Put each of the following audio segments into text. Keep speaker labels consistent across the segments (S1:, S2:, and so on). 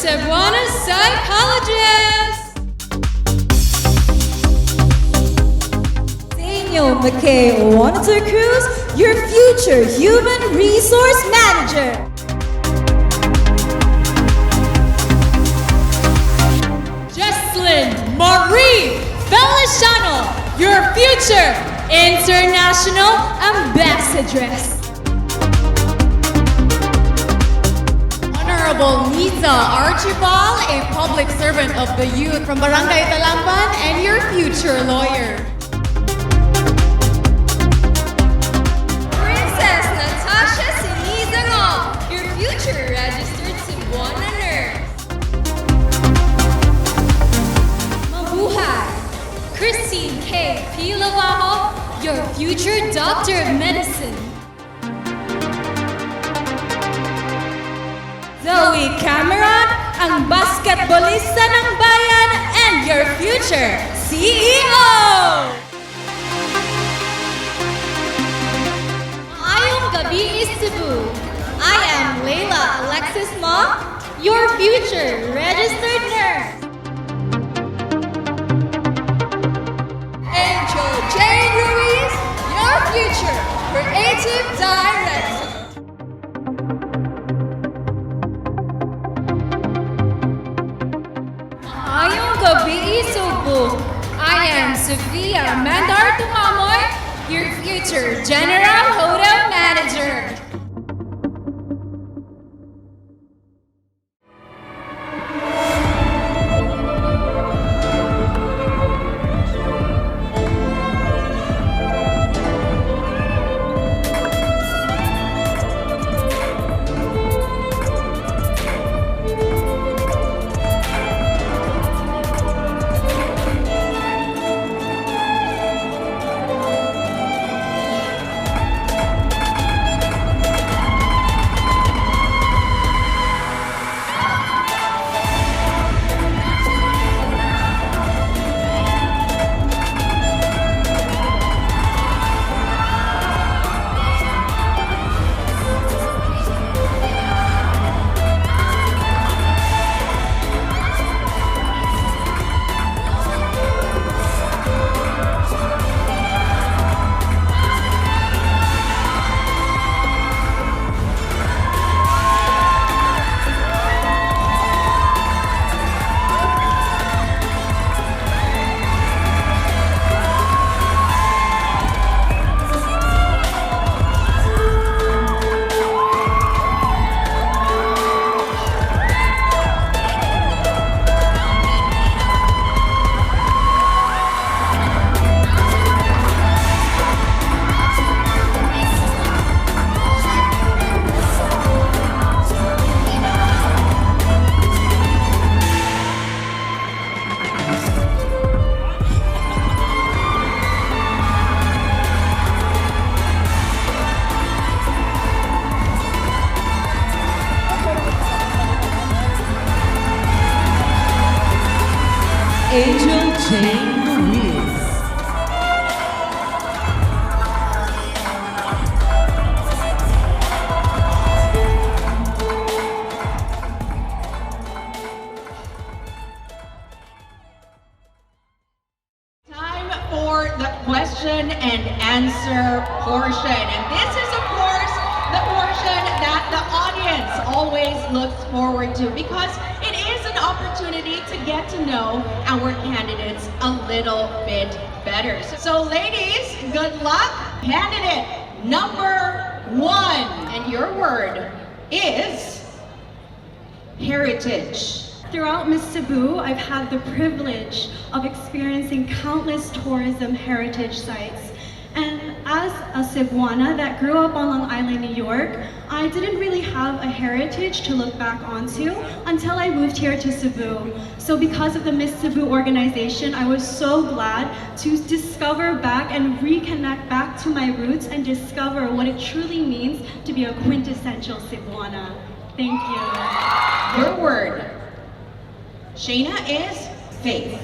S1: Cebuana psychologist!
S2: Daniel McKay Wanter Cruz, your future human resource manager.
S1: Jesslyn Marie Feliciano, your future international ambassadress. Honorable Nita Archibald, a public servant of the youth from Barangay Talamban and your future lawyer.
S3: Princess Natasha Sinizango, your future registered Cebuana nurse.
S1: Mabuhay! Christine K. Pilawaho, your future doctor of medicine. Zoe Cameron, ang basketballista ng bayan and your future CEO! Maayong gabi, Cebu. I am Layla Alexis Mom, your future registered nurse.
S3: Angel Jane Ruiz, your future creative director.
S1: Maayong gabi, Cebu. I am Sofia Mandar Tumamoy, your future general hotel manager.
S2: Angel Jane Ruiz.
S4: Time for the question and answer portion. And this is, of course, the portion that the audience always looks forward to because it is an opportunity to get to know our candidates a little bit better. So ladies, good luck. Candidate number 1, and your word is heritage.
S5: Throughout Miss Cebu, I've had the privilege of experiencing countless tourism heritage sites. And as a Cebuana that grew up on Long Island, New York, I didn't really have a heritage to look back onto until I moved here to Cebu. So because of the Miss Cebu organization, I was so glad to discover back and reconnect back to my roots and discover what it truly means to be a quintessential Cebuana. Thank you.
S4: Your word, Shayna, is faith.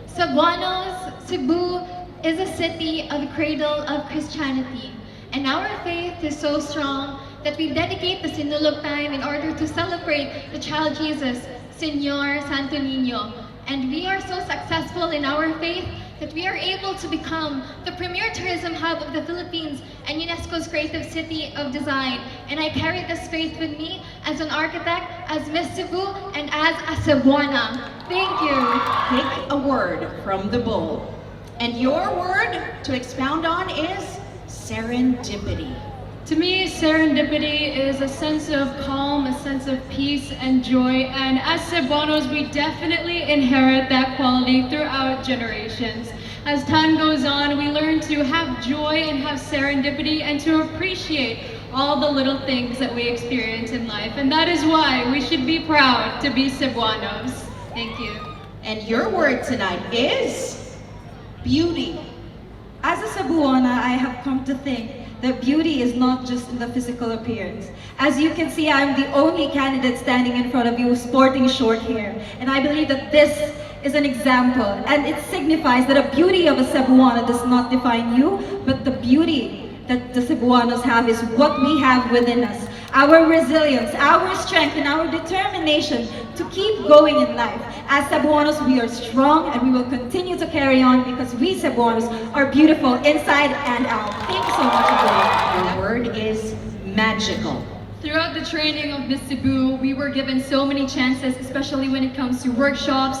S6: Cebuanos, Cebu is a city of the cradle of Christianity, and our faith is so strong that we dedicate the Sinulog time in order to celebrate the child Jesus, Señor Santo Niño. And we are so successful in our faith that we are able to become the premier tourism hub of the Philippines and UNESCO's Creative City of Design. And I carry this faith with me as an architect, as Miss Cebu, and as a Cebuana. Thank you.
S4: Take a word from the bull. And your word to expound on is serendipity.
S5: To me, serendipity is a sense of calm, a sense of peace and joy, and as Cebuanos, we definitely inherit that quality throughout generations. As time goes on, we learn to have joy and have serendipity and to appreciate all the little things that we experience in life, and that is why we should be proud to be Cebuanos. Thank you.
S4: And your word tonight is beauty.
S2: As a Cebuana, I have come to think that beauty is not just in the physical appearance. As you can see, I'm the only candidate standing in front of you sporting short hair. And I believe that this is an example, and it signifies that the beauty of a Cebuana does not define you, but the beauty that the Cebuanos have is what we have within us. Our resilience, our strength, and our determination to keep going in life. As Cebuanos, we are strong and we will continue to carry on because we Cebuanos are beautiful inside and out. Thank you so much, everyone.
S4: Your word is magical.
S5: Throughout the training of Miss Cebu, we were given so many chances, especially when it comes to workshops,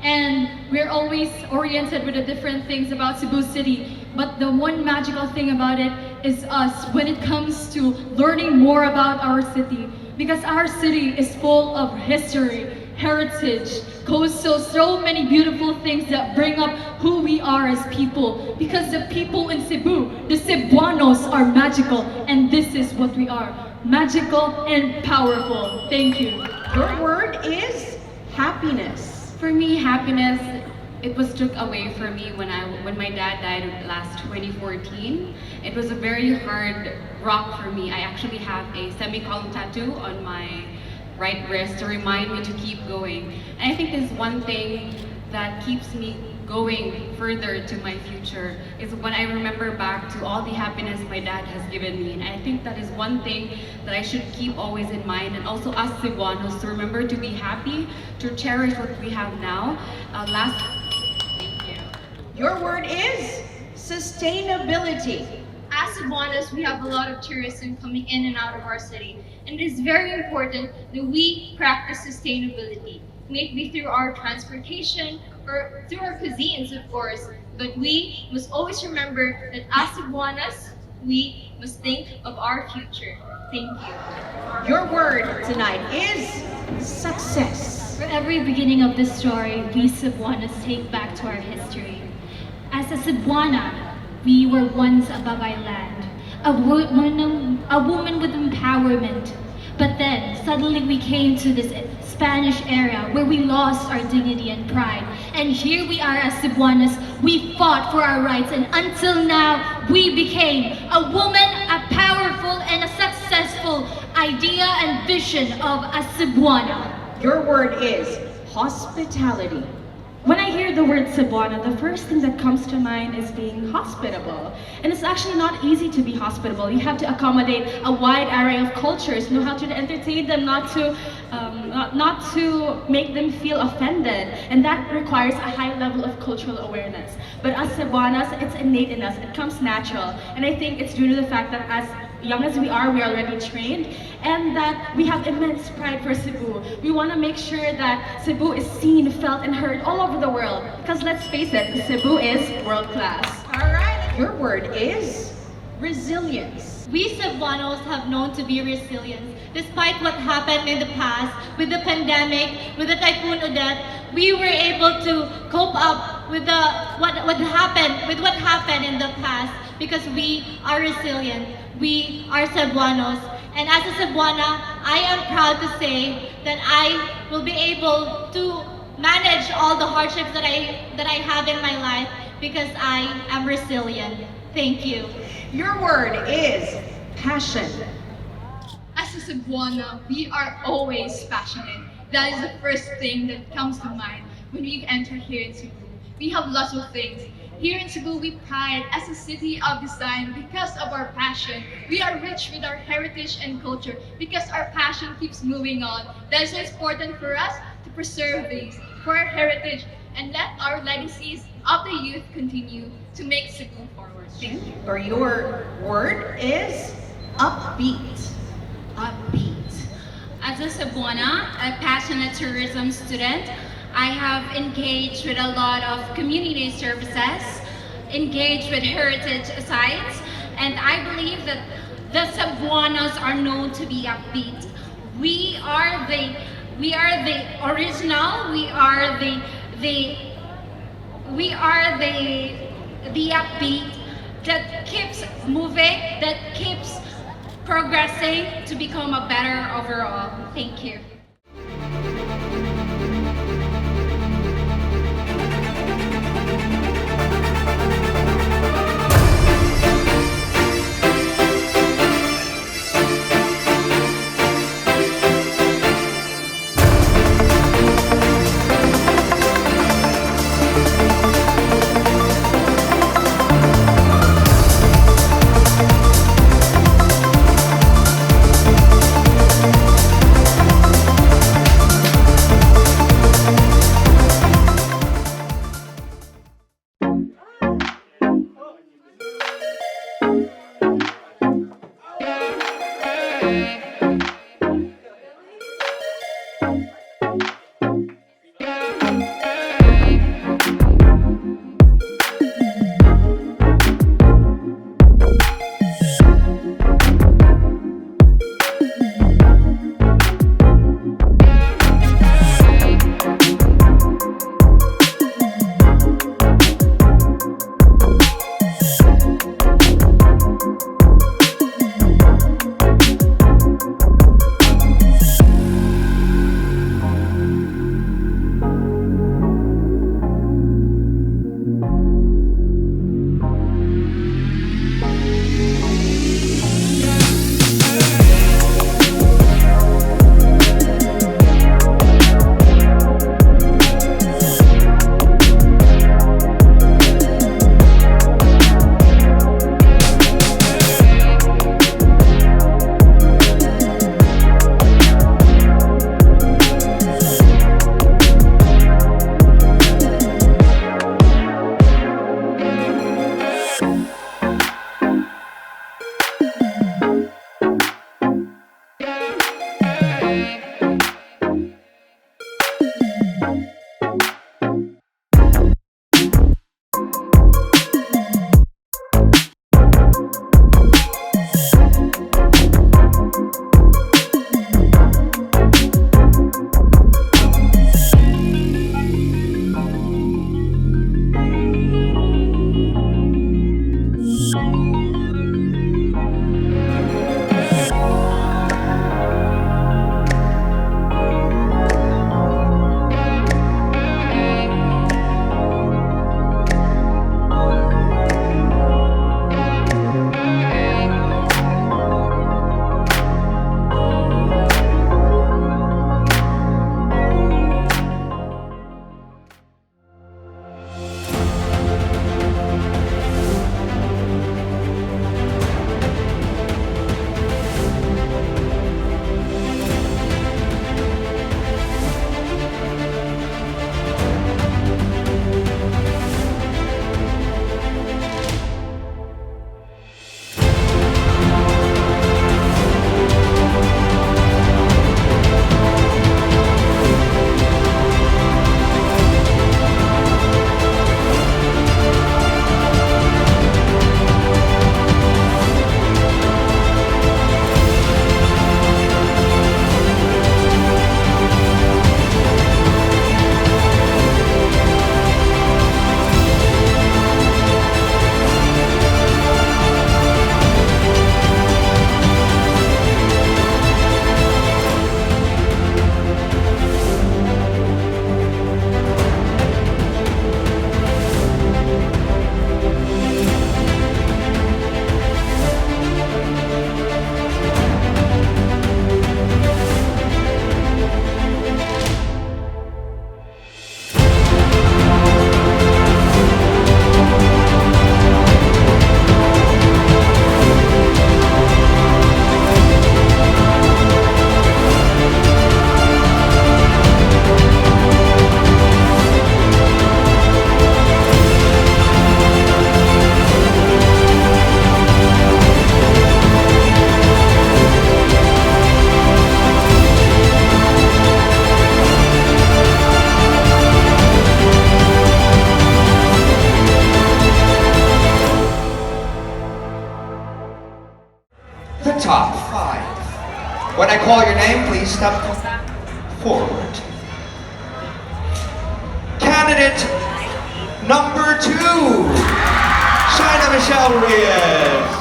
S5: and we're always oriented with the different things about Cebu City. But the one magical thing about it is us when it comes to learning more about our city. Because our city is full of history, heritage, coastal, so many beautiful things that bring up who we are as people. Because the people in Cebu, the Cebuanos, are magical, and this is what we are. Magical and powerful. Thank you.
S4: Your word is happiness.
S7: For me, happiness, it was took away from me when my dad died last 2014. It was a very hard rock for me. I actually have a semicolon tattoo on my right wrist to remind me to keep going. And I think there's one thing that keeps me going further to my future is when I remember back to all the happiness my dad has given me. And I think that is one thing that I should keep always in mind, and also us Cebuanos to remember to be happy, to cherish what we have now. Thank you.
S4: Your word is sustainability.
S6: As Cebuanas, we have a lot of tourism coming in and out of our city, and it is very important that we practice sustainability. May it be through our transportation or through our cuisines, of course, but we must always remember that as Cebuanas, we must think of our future. Thank you.
S4: Your word tonight is success.
S8: For every beginning of this story, we Cebuanas take back to our history. As a Cebuana, we were once a Bagay land, a woman with empowerment. But then, suddenly we came to this Spanish era where we lost our dignity and pride. And here we are as Cebuanas, we fought for our rights, and until now, we became a woman, a powerful and a successful idea and vision of a Cebuana.
S4: Your word is hospitality.
S9: When I hear the word Cebuana, the first thing that comes to mind is being hospitable. And it's actually not easy to be hospitable. You have to accommodate a wide array of cultures, know how to entertain them, not to make them feel offended. And that requires a high level of cultural awareness. But as Cebuanas, it's innate in us. It comes natural. And I think it's due to the fact that as young as we are already trained, and that we have immense pride for Cebu. We want to make sure that Cebu is seen, felt, and heard all over the world. Because let's face it, Cebu is world class.
S4: All right. Your word is resilience.
S1: We Cebuanos have known to be resilient. Despite what happened in the past, with the pandemic, with the Typhoon Odette, we were able to cope up with what happened in the past because we are resilient. We are Cebuanos. And as a Cebuana, I am proud to say that I will be able to manage all the hardships that I have in my life because I am resilient. Thank you.
S4: Your word is passion.
S6: As a Cebuana, we are always passionate. That is the first thing that comes to mind when we enter here in Cebu. We have lots of things. Here in Cebu, we pride as a city of design because of our passion. We are rich with our heritage and culture because our passion keeps moving on. That is why it's important for us to preserve these for our heritage and let our legacies of the youth continue to make Cebu forward. Thank you.
S4: Or your word is upbeat. Upbeat.
S10: As a Cebuana, a passionate tourism student, I have engaged with a lot of community services, engaged with heritage sites, and I believe that the Cebuanas are known to be upbeat. We are the original. We are the upbeat that keeps moving, that keeps progressing to become a better overall. Thank you.
S11: top 5. When I call your name, please step forward. Candidate number 2, China Michelle Reyes.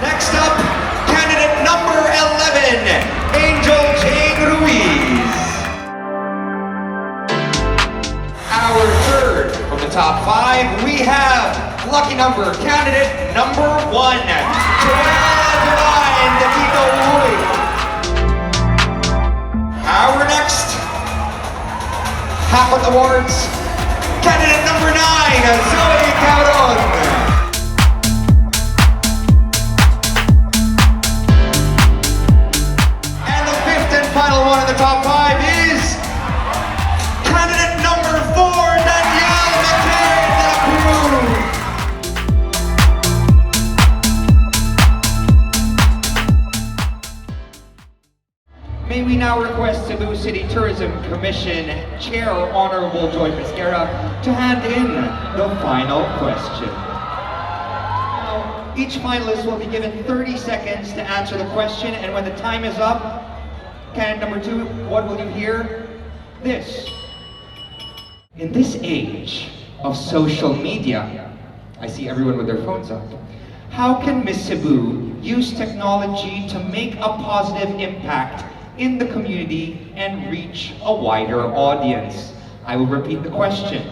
S11: Next up, candidate number 11, Angel Jane Ruiz. Our third from the top 5, we have lucky number, candidate number 1, Redefine, the Tito Uy. Our next half of the awards, candidate number 9, Zoe Cabron. Final one in the top 5 is candidate number 4, Danielle McCain de la Cruz. May we now request Cebu City Tourism Commission Chair Honorable Joy Pesquera to hand in the final question. Now, each finalist will be given 30 seconds to answer the question, and when the time is up, candidate number 2, what will you hear? This. In this age of social media, I see everyone with their phones up. How can Miss Cebu use technology to make a positive impact in the community and reach a wider audience? I will repeat the question.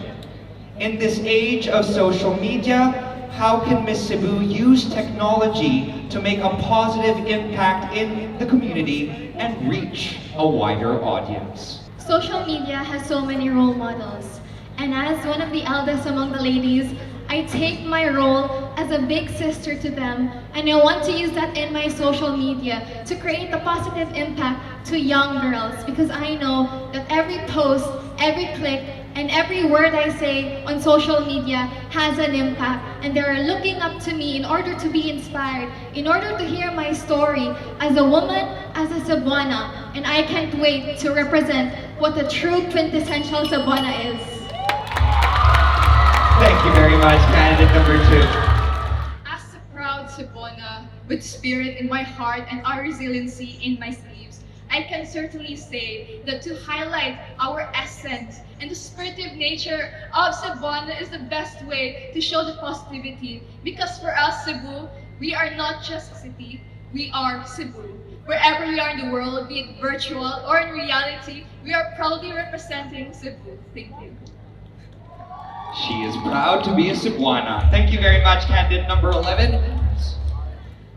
S11: In this age of social media, how can Miss Cebu use technology to make a positive impact in the community and reach a wider audience?
S6: Social media has so many role models, and as one of the eldest among the ladies, I take my role as a big sister to them, and I want to use that in my social media to create a positive impact to young girls, because I know that every post, every click, and every word I say on social media has an impact, and they're looking up to me in order to be inspired, in order to hear my story as a woman, as a Cebuana, and I can't wait to represent what the true quintessential Cebuana is.
S11: Thank you very much, candidate number 2.
S12: As a proud Cebuana, with spirit in my heart and our resiliency in my sleeves, I can certainly say that to highlight our essence and the spirited nature of Cebuana is the best way to show the positivity. Because for us, Cebu, we are not just a city, we are Cebu. Wherever we are in the world, be it virtual or in reality, we are proudly representing Cebu. Thank you.
S11: She is proud to be a Cebuana. Thank you very much, candidate number 11.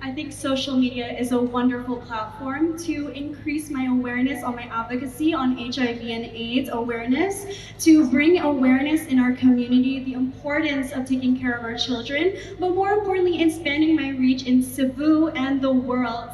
S5: I think social media is a wonderful platform to increase my awareness on my advocacy on HIV and AIDS awareness, to bring awareness in our community, the importance of taking care of our children, but more importantly, expanding my reach in Cebu and the world.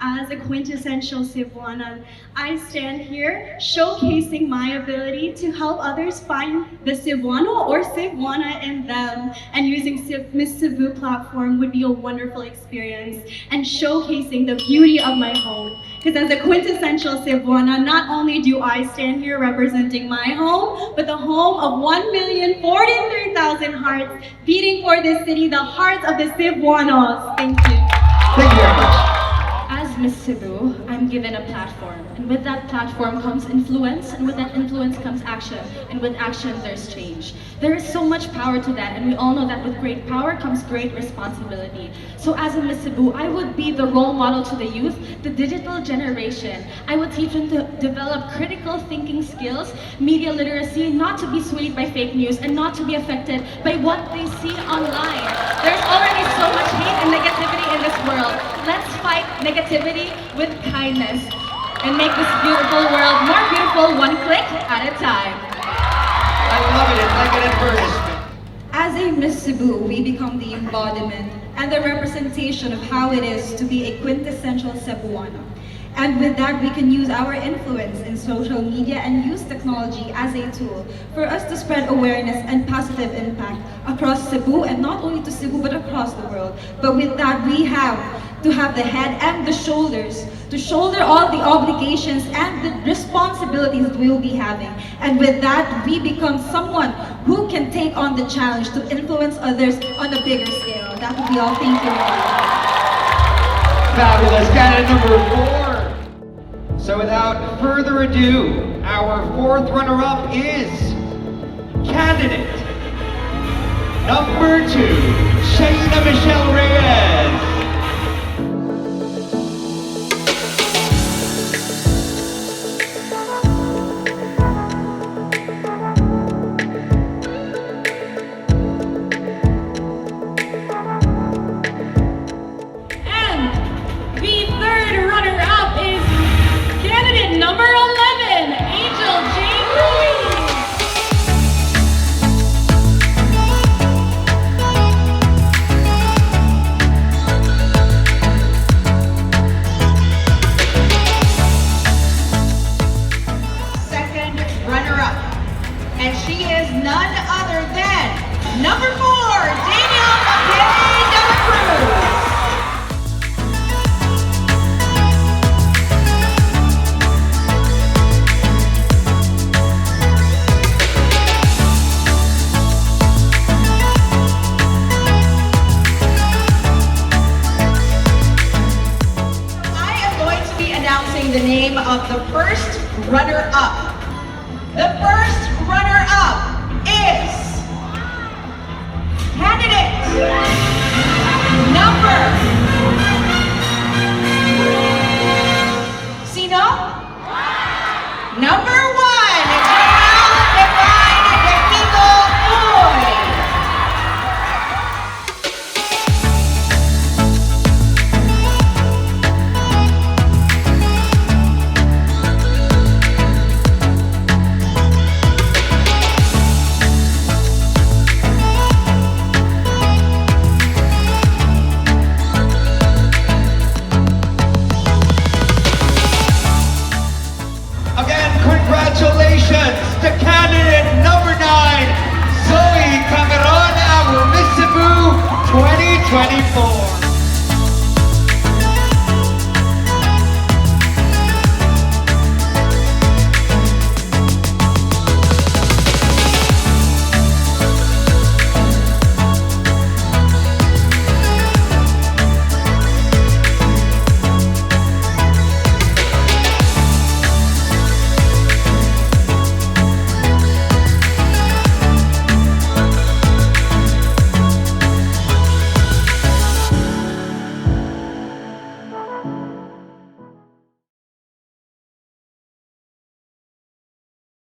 S5: As a quintessential Cebuana, I stand here showcasing my ability to help others find the Cebuano or Cebuana in them, and using Miss Cebu platform would be a wonderful experience, and showcasing the beauty of my home. Because as a quintessential Cebuana, not only do I stand here representing my home, but the home of 1,043,000 hearts beating for this city, the hearts of the Cebuanos. Thank you.
S11: Thank you very much.
S9: As Miss Cebu, I'm given a platform, and with that platform comes influence, and with that influence comes action, and with action there's change. There is so much power to that, and we all know that with great power comes great responsibility. So as a Miss Cebu, I would be the role model to the youth, the digital generation. I would teach them to develop critical thinking skills, media literacy, not to be swayed by fake news, and not to be affected by what they see online. There's already so much hate and negativity in this world. Let's fight negativity with kindness and make this beautiful world more beautiful one click at a time.
S11: I love it. It's like an advertisement.
S2: As a Miss Cebu, we become the embodiment and the representation of how it is to be a quintessential Cebuana. And with that, we can use our influence in social media and use technology as a tool for us to spread awareness and positive impact across Cebu, and not only to Cebu, but across the world. But with that, we have to have the head and the shoulders to shoulder all the obligations and the responsibilities that we will be having. And with that, we become someone who can take on the challenge to influence others on a bigger scale. That would be all. Thank you.
S11: Fabulous. Candidate number 4. So without further ado, our 4th runner-up is candidate number 2, Shayna Michelle Reyes.
S13: Number 11, Angel Jane Ruiz.
S4: Second runner-up, and she is none other than number 4, Daniel Mapei de la Cruz. The name of the first runner-up. The first runner-up is candidate number Sino? Number 1, Joel Divine Defito Uy.
S11: Congratulations to candidate number 9, Zoe Cameron, our Miss Cebu 2024.